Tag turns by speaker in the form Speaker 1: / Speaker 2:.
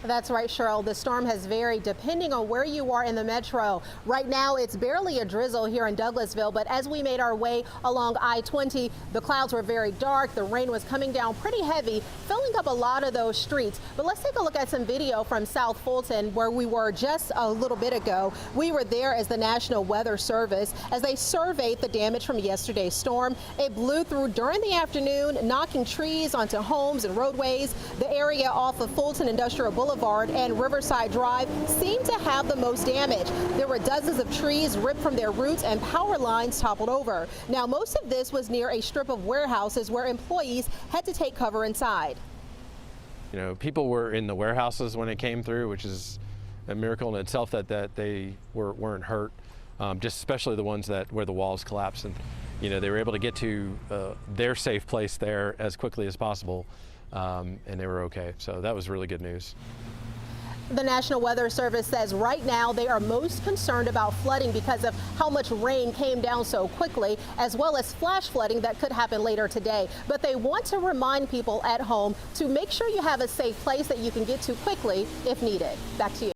Speaker 1: That's right, Cheryl. The storm has varied depending on where you are in the metro. Right now, it's barely a drizzle here in Douglasville, but as we made our way along I-20, the clouds were very dark. The rain was coming down pretty heavy, filling up a lot of those streets. But let's take a look at some video from South Fulton, where we were just a little bit ago. We were there as the National Weather Service as they surveyed the damage from yesterday's storm. It blew through during the afternoon, knocking trees onto homes and roadways. The area off of Fulton Industrial Boulevard and Riverside Drive seemed to have the most damage. There were dozens of trees ripped from their roots and power lines toppled over. Now, most of this was near a strip of warehouses where employees had to take cover inside.
Speaker 2: You know, people were in the warehouses when it came through, which is a miracle in itself that they weren't hurt. Just especially the ones where the walls collapsed, and you know, they were able to get to their safe place there as quickly as possible, and they were okay. So that was really good news.
Speaker 1: The National Weather Service says right now they are most concerned about flooding because of how much rain came down so quickly, as well as flash flooding that could happen later today. But they want to remind people at home to make sure you have a safe place that you can get to quickly if needed. Back to you.